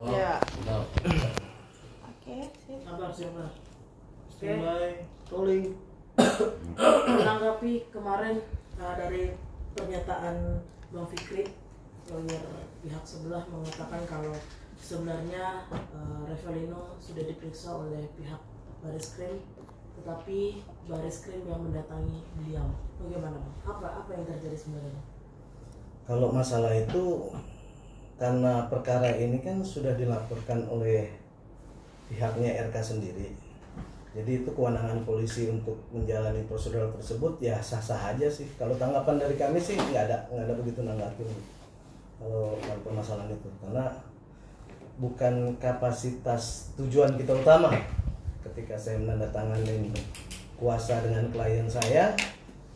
Ya. Oke, sip. Sabar. Standby, calling. Menanggapi kemarin dari pernyataan Bang Fikri, lawyer pihak sebelah mengatakan kalau sebenarnya Revalino sudah diperiksa oleh pihak Bareskrim, tetapi Bareskrim yang mendatangi beliau. Bagaimana Bang? Apa yang terjadi sebenarnya? Kalau masalah itu, karena perkara ini kan sudah dilaporkan oleh pihaknya RK sendiri, jadi itu kewenangan polisi untuk menjalani prosedur tersebut, ya sah-sah aja sih. Kalau tanggapan dari kami sih nggak ada begitu nanggapin kalau permasalahan itu, karena bukan kapasitas tujuan kita utama. Ketika saya menandatangani kuasa dengan klien saya,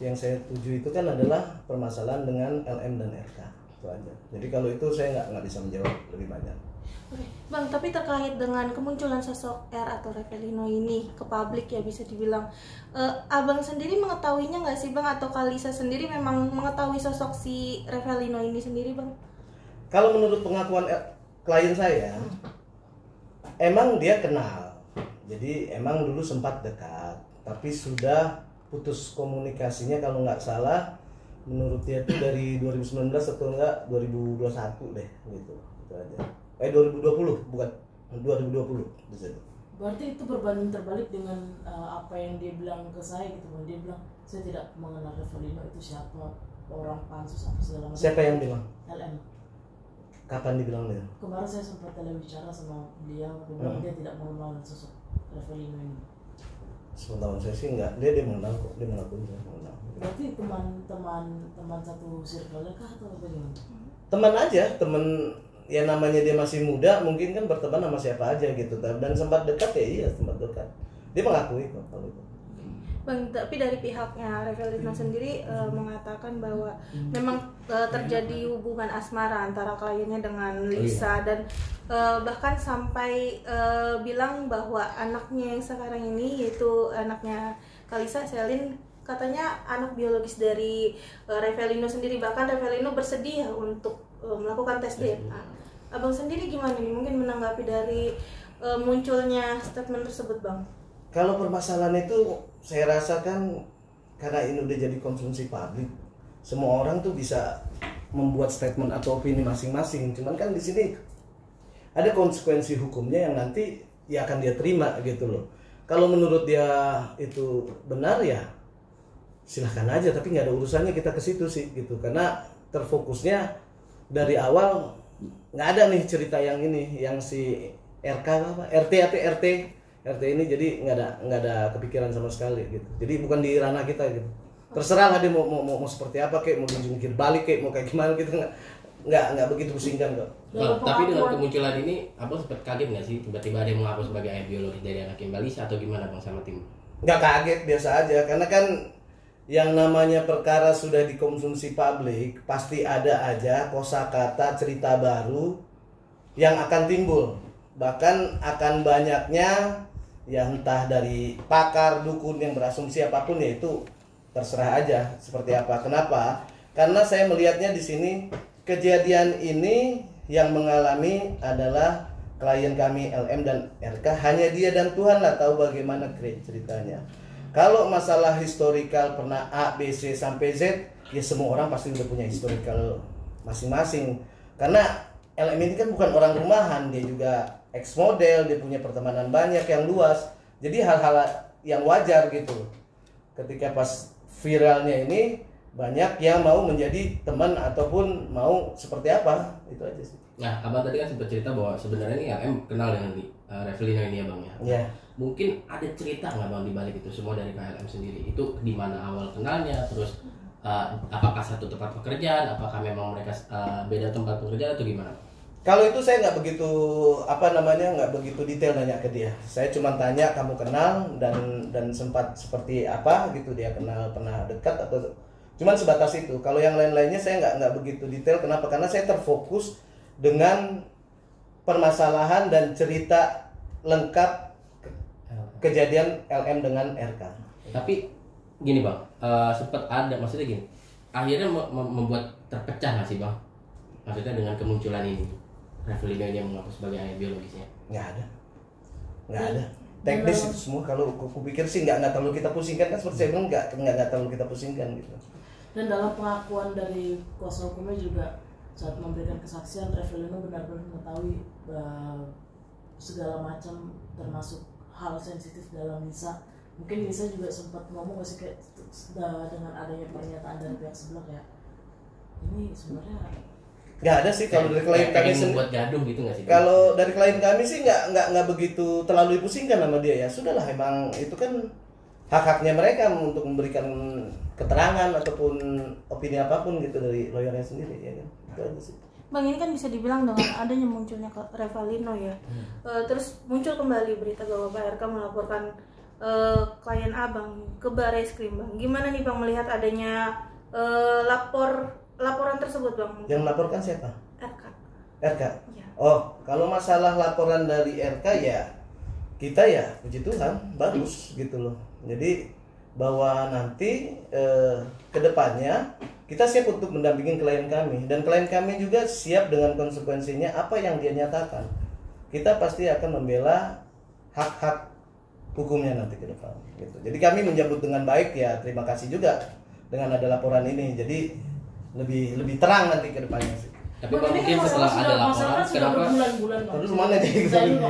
yang saya tuju itu kan adalah permasalahan dengan LM dan RK, itu aja. Jadi kalau itu saya nggak bisa menjawab lebih banyak. Oke, Bang, tapi terkait dengan kemunculan sosok R atau Revalino ini ke publik ya bisa dibilang, Abang sendiri mengetahuinya nggak sih Bang, atau Kalisa sendiri memang mengetahui sosok si Revalino ini sendiri Bang? Kalau menurut pengakuan klien saya, emang dia kenal. Jadi emang dulu sempat dekat, tapi sudah putus komunikasinya kalau nggak salah. Menurut dia itu dari 2019 atau enggak 2021 deh gitu. Itu aja. 2020 bukan 2020 di situ. Berarti itu berbanding terbalik dengan apa yang dia bilang ke saya gitu Bang. Dia bilang saya tidak mengenal Revalino itu siapa, orang pansus apa segala macam. Siapa yang bilang? LM. Kapan dibilang dia? Kemarin saya sempat bicara sama beliau, dia bilang dia tidak mengenal sosok Revalino ini. Sepengetahuan saya sih enggak, dia mengenal kok, dia mengakui saya mengenal. Berarti teman satu circle kah atau bagaimana? Teman aja, teman ya, namanya dia masih muda, mungkin kan berteman sama siapa aja gitu. Dan sempat dekat ya, iya sempat dekat. Dia mengakui kok kalau itu. Bang, tapi dari pihaknya Revalino sendiri mengatakan bahwa memang terjadi hubungan asmara antara kliennya dengan Lisa, dan bahkan sampai bilang bahwa anaknya yang sekarang ini, yaitu anaknya Kalisa, Selin, katanya anak biologis dari Revalino sendiri. Bahkan Revalino bersedia untuk melakukan tes DNA. Abang sendiri gimana nih mungkin menanggapi dari munculnya statement tersebut Bang? Kalau permasalahan itu saya rasakan karena ini udah jadi konsumsi publik, semua orang tuh bisa membuat statement atau opini masing-masing. Cuman kan di sini ada konsekuensi hukumnya yang nanti ya akan dia terima gitu loh. Kalau menurut dia itu benar ya silahkan aja, tapi nggak ada urusannya kita ke situ sih gitu. Karena terfokusnya dari awal nggak ada nih cerita yang ini, yang si RK apa RT atau RT ini, jadi nggak ada kepikiran sama sekali gitu. Jadi bukan di ranah kita gitu. Terserah lah dia mau seperti apa, kayak mau dijungkir balik, kayak mau kayak gimana gitu, nggak begitu pusingkan kok. Nah, tapi dengan kemunculan ini, abang sempat kaget nggak sih tiba-tiba ada yang mengaku sebagai ayah biologis dari anak Mbak Lisa atau gimana Bang sama tim? Nggak kaget, biasa aja, karena kan yang namanya perkara sudah dikonsumsi publik, pasti ada aja kosakata cerita baru yang akan timbul. Bahkan akan banyaknya ya entah dari pakar, dukun yang berasumsi apapun, ya itu terserah aja seperti apa. Kenapa? Karena saya melihatnya di sini kejadian ini yang mengalami adalah klien kami LM dan RK, hanya dia dan Tuhan lah tahu bagaimana ceritanya. Kalau masalah historikal pernah A, B, C sampai Z, ya semua orang pasti udah punya historikal masing-masing. Karena LM ini kan bukan orang rumahan, dia juga ex model, dia punya pertemanan banyak yang luas. Jadi hal-hal yang wajar gitu. Ketika pas viralnya ini banyak yang mau menjadi teman ataupun mau seperti apa, itu aja sih. Nah, abang tadi kan sempat cerita bahwa sebenarnya ini LM kenal dengan Revalino ini ya Bang ya. Iya. Mungkin ada cerita nggak Bang di balik itu semua dari KLM sendiri? Itu di mana awal kenalnya, terus apakah satu tempat pekerjaan, apakah memang mereka beda tempat pekerjaan atau gimana? Kalau itu saya nggak begitu nggak begitu detail nanya ke dia. Saya cuma tanya kamu kenal dan sempat seperti apa gitu, dia kenal, pernah dekat atau cuman sebatas itu. Kalau yang lain-lainnya saya nggak begitu detail. Kenapa? Karena saya terfokus dengan permasalahan dan cerita lengkap kejadian LM dengan RK. Tapi gini Bang, sempat ada, maksudnya gini, akhirnya membuat terpecah nggak sih Bang? Maksudnya dengan kemunculan ini. Revelino yang mengaku sebagai ayah biologisnya? Nggak ada. Teknis itu semua. Kalau aku pikir sih nggak terlalu kita pusingkan, kan seperti saya bilang nggak terlalu kita pusingkan gitu. Dan dalam pengakuan dari kuasa hukumnya juga saat memberikan kesaksian, Revelino benar-benar mengetahui segala macam termasuk hal sensitif dalam Lisa. Mungkin Lisa juga sempat ngomong nggak sih kayak dengan adanya pernyataan dari pihak sebelah kayak ini sebenarnya nggak ada sih kalau dari klien kami buat gaduh gitu nggak sih? Kalau dari klien kami sih nggak begitu terlalu dipusingkan sama dia ya. Sudahlah, emang itu kan hak-haknya mereka untuk memberikan keterangan ataupun opini apapun gitu dari lawyernya sendiri ya kan. Itu aja sih. Bang, ini kan bisa dibilang dengan adanya munculnya Revalino ya, terus muncul kembali berita bahwa Pak RK melaporkan klien abang ke Barreskrim. Bang, gimana nih Bang melihat adanya laporan tersebut Bang? Yang melaporkan siapa? RK. Ya. Oh, kalau masalah laporan dari RK ya kita ya puji Tuhan bagus gitu loh. Jadi bahwa nanti kedepannya kita siap untuk mendampingi klien kami, dan klien kami juga siap dengan konsekuensinya apa yang dia nyatakan. Kita pasti akan membela hak-hak hukumnya nanti ke depan gitu. Jadi kami menyambut dengan baik ya, terima kasih juga dengan ada laporan ini. Jadi lebih terang nanti ke depannya sih. Tapi Bang, mungkin setelah ada laporan sudah berbulan-bulan Bang. Terus mana jadi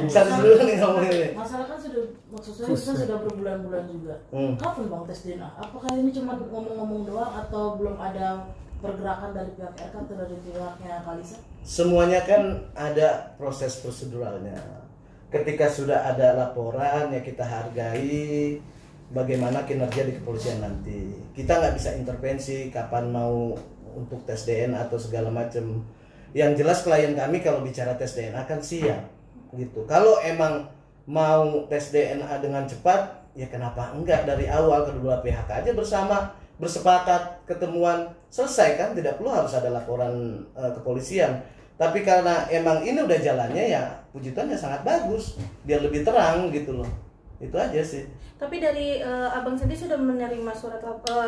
satu dulu nih ngomongin ini. Masalah kan sudah, maksud saya kita sudah berbulan-bulan juga. Kapan Bang tes DNA? Apakah ini cuma ngomong-ngomong doang atau belum ada pergerakan dari pihak RK atau dari pihaknya Kalisa? Semuanya kan ada proses proseduralnya. Ketika sudah ada laporan ya kita hargai bagaimana kinerja di kepolisian nanti. Kita nggak bisa intervensi kapan mau untuk tes DNA atau segala macam. Yang jelas klien kami kalau bicara tes DNA kan siap gitu. Kalau emang mau tes DNA dengan cepat, ya kenapa enggak dari awal kedua pihak aja bersama bersepakat ketemuan selesai kan, tidak perlu harus ada laporan kepolisian. Tapi karena emang ini udah jalannya ya puji Tuhan ya sangat bagus, biar lebih terang gitu loh. Itu aja sih. Tapi dari abang sendiri sudah menerima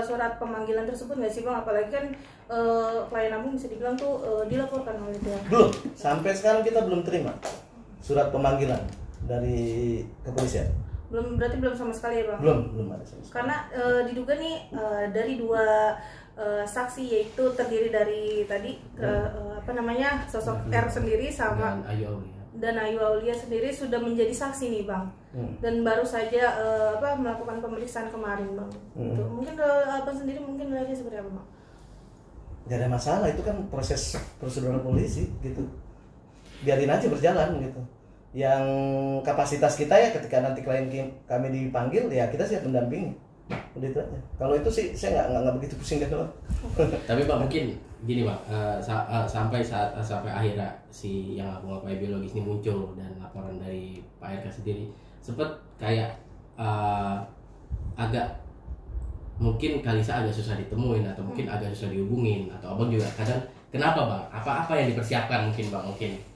surat pemanggilan tersebut nggak sih Bang? Apalagi kan klien abang bisa dibilang tuh dilaporkan oleh dia. Belum, sampai sekarang kita belum terima surat pemanggilan dari kepolisian. Berarti belum sama sekali ya Bang? Belum ada sama sekali. Karena diduga nih dari dua saksi, yaitu terdiri dari tadi sosok R sendiri sama dan Ayu Aulia sendiri sudah menjadi saksi nih Bang. Dan baru saja melakukan pemeriksaan kemarin Bang. Gitu. Mungkin kalau abang sendiri mungkin melihatnya seperti apa Bang? Gak ada masalah, itu kan proses prosedural polisi gitu. Biarin aja berjalan gitu. Yang kapasitas kita ya ketika nanti klien kami dipanggil ya kita siap mendampingi. Udah itu aja. Kalau itu sih saya nggak begitu pusing deh. Tapi Bang mungkin gini Bang, sampai akhirnya si yang ngaku biologis ini muncul dan laporan dari Pak RK sendiri sempat kayak agak mungkin Kalisa agak susah ditemuin atau mungkin agak susah dihubungin, atau abang juga kadang kenapa Bang? Apa yang dipersiapkan mungkin Bang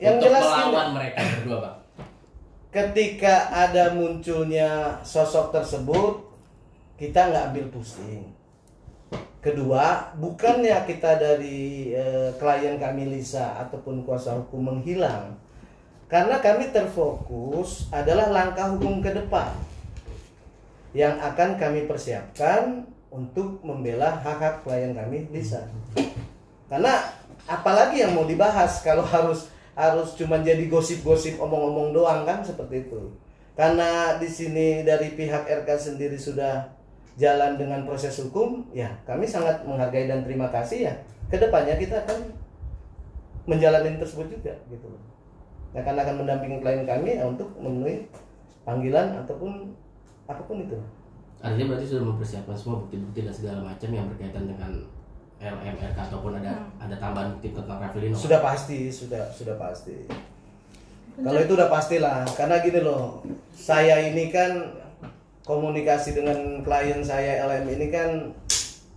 yang untuk melawan mereka berdua Bang? Ketika ada munculnya sosok tersebut kita nggak ambil pusing. Kedua, bukannya kita dari klien kami Lisa ataupun kuasa hukum menghilang, karena kami terfokus adalah langkah hukum ke depan yang akan kami persiapkan untuk membela hak-hak klien kami Lisa. Karena apalagi yang mau dibahas kalau harus cuma jadi gosip-gosip omong-omong doang kan seperti itu. Karena di sini dari pihak RK sendiri sudah jalan dengan proses hukum, ya kami sangat menghargai dan terima kasih ya. Kedepannya kita akan menjalani tersebut juga gitu. Akan mendampingi klien kami ya, untuk memenuhi panggilan ataupun apapun itu. Artinya berarti sudah mempersiapkan semua bukti-bukti dan segala macam yang berkaitan dengan LMRK ataupun ada tambahan bukti tentang Revelino. Sudah pasti. Kalau itu udah pastilah, karena gini loh, saya ini kan komunikasi dengan klien saya LM ini kan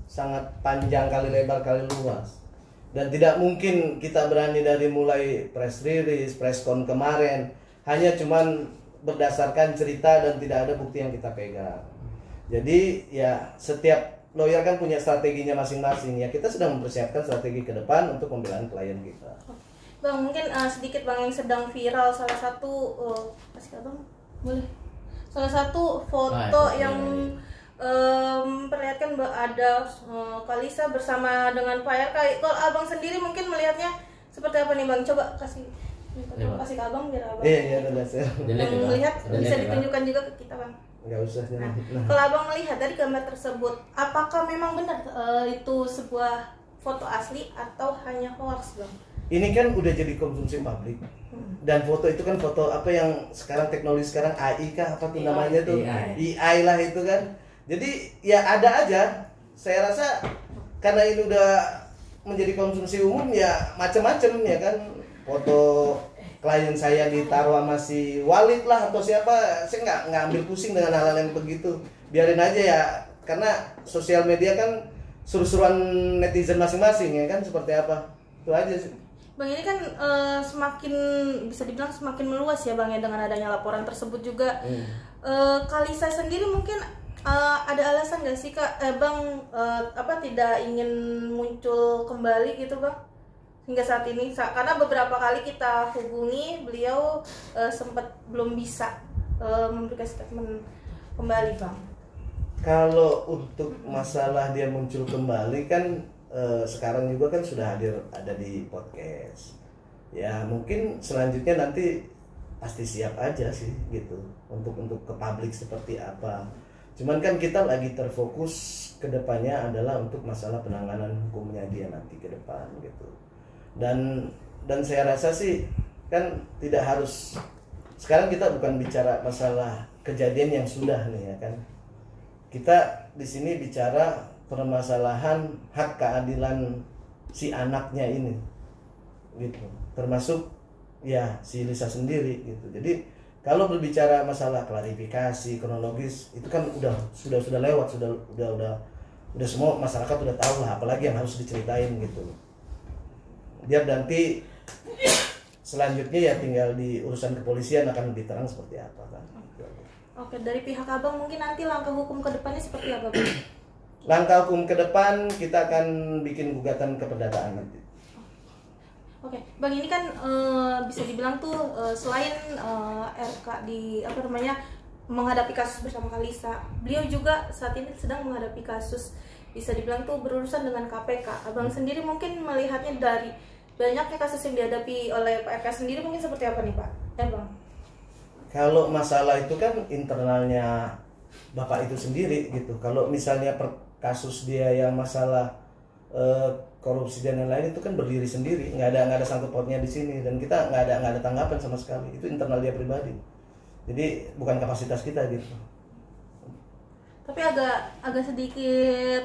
sangat panjang kali lebar kali luas, dan tidak mungkin kita berani dari mulai press release, press con kemarin hanya cuman berdasarkan cerita dan tidak ada bukti yang kita pegang. Jadi ya setiap lawyer kan punya strateginya masing-masing, ya kita sedang mempersiapkan strategi ke depan untuk pembelaan klien kita. Bang, mungkin sedikit Bang yang sedang viral salah satu kasih ke Abang boleh. Salah satu foto yang memperlihatkan ada Kalisa bersama dengan Pak RK. Kalau Abang sendiri mungkin melihatnya seperti apa nih Bang? Coba kasih ke Abang biar Abang. Iya, saya. Yang melihat bisa ditunjukkan juga ke kita Bang. Enggak usah. Nah, kalau Abang melihat dari gambar tersebut, apakah memang benar itu sebuah foto asli atau hanya hoax Bang? Ini kan udah jadi konsumsi publik. Dan foto itu kan foto apa yang sekarang teknologi sekarang AI kah apa tuh namanya tuh? AI lah itu kan. Jadi ya ada aja. Saya rasa karena ini udah menjadi konsumsi umum ya macam-macam ya kan. Foto klien saya ditaruh sama si Walid lah atau siapa, saya nggak ambil pusing dengan hal-hal yang begitu. Biarin aja ya, karena sosial media kan seru-seruan netizen masing-masing ya kan, seperti apa. Itu aja sih. Bang, ini kan semakin bisa dibilang semakin meluas ya Bang ya dengan adanya laporan tersebut juga. Kalisa sendiri mungkin ada alasan nggak sih Kak Bang tidak ingin muncul kembali gitu Bang hingga saat ini? Karena beberapa kali kita hubungi beliau sempat belum bisa memberikan statement kembali Bang. Kalau untuk masalah dia muncul kembali kan sekarang juga kan sudah ada di podcast. Ya mungkin selanjutnya nanti pasti siap aja sih gitu untuk ke publik seperti apa. Cuman kan kita lagi terfokus ke depannya adalah untuk masalah penanganan hukumnya dia nanti ke depan gitu. Dan saya rasa sih kan tidak harus, sekarang kita bukan bicara masalah kejadian yang sudah nih ya kan. Kita di sini bicara permasalahan hak keadilan si anaknya ini gitu, termasuk ya si Lisa sendiri gitu. Jadi kalau berbicara masalah klarifikasi kronologis itu kan sudah lewat, udah semua masyarakat udah tahu lah, apalagi yang harus diceritain gitu. Biar nanti selanjutnya ya tinggal di urusan kepolisian akan lebih terang seperti apa kan. Oke, dari pihak Abang mungkin nanti langkah hukum ke depannya seperti apa Bang? Langkah hukum ke depan kita akan bikin gugatan keperdataan nanti. Oke, Bang, ini kan bisa dibilang tuh selain RK menghadapi kasus bersama Kalisa, beliau juga saat ini sedang menghadapi kasus bisa dibilang tuh berurusan dengan KPK. Abang sendiri mungkin melihatnya dari banyaknya kasus yang dihadapi oleh Pak RK sendiri mungkin seperti apa nih Pak? Bang? Kalau masalah itu kan internalnya Bapak itu sendiri gitu. Kalau misalnya kasus dia yang masalah korupsi dan lain-lain itu kan berdiri sendiri, nggak ada sangkut pautnya di sini, dan kita nggak ada tanggapan sama sekali. Itu internal dia pribadi, jadi bukan kapasitas kita gitu. Tapi agak sedikit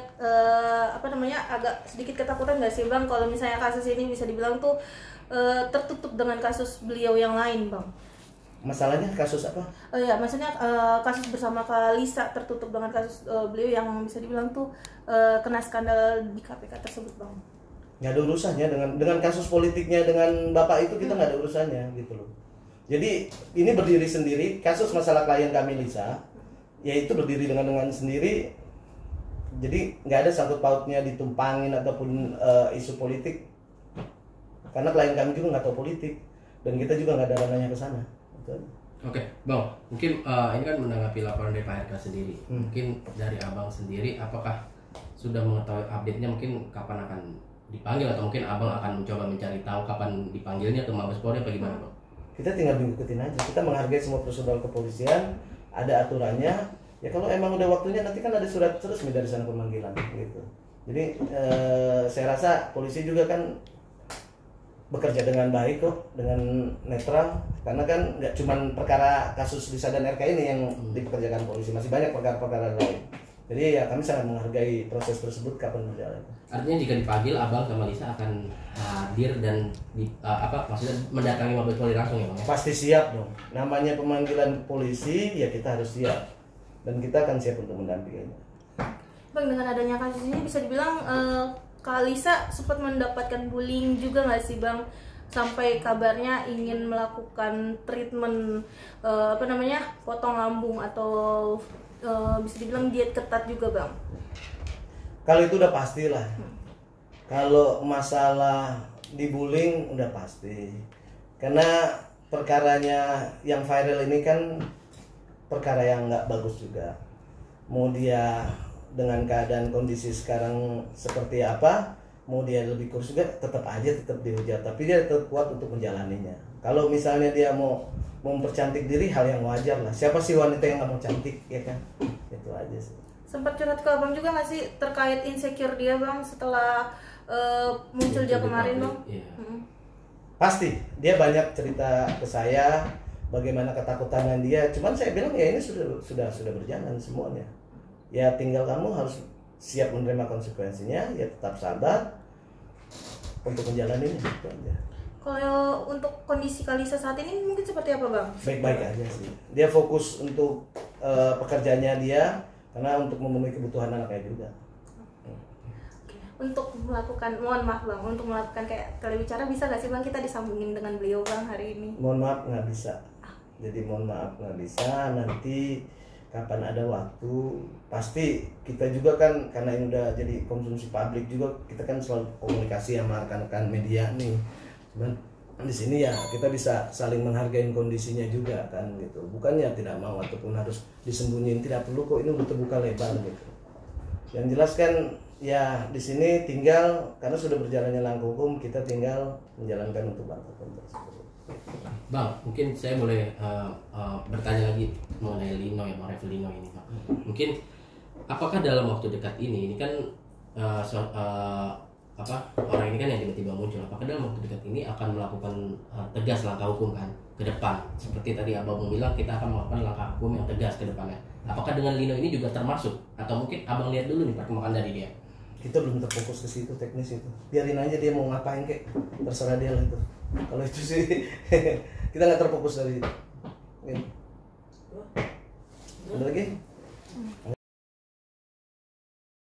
agak sedikit ketakutan nggak sih Bang kalau misalnya kasus ini bisa dibilang tuh tertutup dengan kasus beliau yang lain Bang? Masalahnya kasus apa? Ya maksudnya kasus bersama Kalisa tertutup dengan kasus beliau yang bisa dibilang tuh kena skandal di KPK tersebut Bang. Nggak ada urusannya dengan kasus politiknya dengan Bapak itu, kita nggak ada urusannya gitu loh. Jadi ini berdiri sendiri, kasus masalah klien kami Lisa, yaitu berdiri dengan sendiri. Jadi nggak ada sangkut pautnya ditumpangin ataupun isu politik, karena klien kami juga nggak tahu politik dan kita juga nggak ada ranahnya ke sana. Oke, Bang, mungkin ini kan menanggapi laporan dari Pak RK sendiri. Mungkin dari Abang sendiri, apakah sudah mengetahui update-nya mungkin kapan akan dipanggil, atau mungkin Abang akan mencoba mencari tahu kapan dipanggilnya ke Mabes Polri apa gimana Bang? Kita tinggal ngikutin aja, kita menghargai semua prosedur kepolisian, ada aturannya. Ya kalau emang udah waktunya nanti kan ada surat resmi dari sana pemanggilan gitu. Jadi saya rasa polisi juga kan bekerja dengan baik kok, dengan netral, karena kan nggak cuma perkara kasus Lisa dan RK ini yang dipekerjakan polisi, masih banyak perkara-perkara lain. Jadi ya kami sangat menghargai proses tersebut kapan berjalan. Artinya jika dipanggil Abang sama Lisa akan hadir dan maksudnya mendatangi Mabes Polri langsung ya Bang? Pasti siap dong. Namanya pemanggilan polisi ya kita harus siap, dan kita akan siap untuk mendampinginya. Bang, dengan adanya kasus ini bisa dibilang Kalisa sempat mendapatkan bullying juga nggak sih Bang? Sampai kabarnya ingin melakukan treatment potong lambung atau bisa dibilang diet ketat juga Bang? Kalau itu udah pastilah. Kalau masalah dibullying udah pasti. Karena perkaranya yang viral ini kan perkara yang nggak bagus juga. Mau dia dengan keadaan kondisi sekarang seperti apa, mau dia lebih kurus juga tetap dihujat, tapi dia tetap kuat untuk menjalaninya. Kalau misalnya dia mau mempercantik diri, hal yang wajar lah. Siapa sih wanita yang nggak mau cantik, ya kan? Itu aja sih. Sempat curhat ke abang juga nggak sih terkait insecure dia bang setelah muncul dia kemarin bang? Iya. Pasti dia banyak cerita ke saya bagaimana ketakutannya dia. Cuman saya bilang ya ini sudah berjalan semuanya. Ya tinggal kamu harus siap menerima konsekuensinya. Ya tetap sabar untuk menjalaninya itu aja. Kalau untuk kondisi Kalisa saat ini mungkin seperti apa bang? Baik-baik aja sih. Dia fokus untuk pekerjaannya dia karena untuk memenuhi kebutuhan anaknya juga. Untuk melakukan, mohon maaf bang, untuk melakukan kayak telewicara bisa gak sih bang kita disambungin dengan beliau bang hari ini? Mohon maaf nggak bisa. Jadi mohon maaf nggak bisa. Nanti kapan ada waktu, pasti kita juga kan karena ini udah jadi konsumsi publik juga, kita kan selalu komunikasi sama rekan-rekan media nih. Cuman di sini ya kita bisa saling menghargai kondisinya juga kan gitu. Bukannya tidak mau ataupun harus disembunyiin, tidak perlu kok, ini udah terbuka lebar gitu. Yang jelas kan ya di sini tinggal karena sudah berjalannya langkah hukum, kita tinggal menjalankan untuk bangsa tersebut. Bang, mungkin saya boleh bertanya lagi mengenai Lino ya, Bang Revel Lino ini, Bang. Mungkin apakah dalam waktu dekat ini kan orang ini kan yang tiba-tiba muncul, apakah dalam waktu dekat ini akan melakukan tegas langkah hukum kan ke depan? Seperti tadi Abang bilang kita akan melakukan langkah hukum yang tegas ke depannya. Apakah dengan Lino ini juga termasuk? Atau mungkin Abang lihat dulu nih perkembangan dari dia? Kita belum terfokus ke situ, teknis itu. Biarin aja dia mau ngapain kek, terserah dia lah itu. Kalau itu sih kita nggak terfokus dari itu. Ada lagi?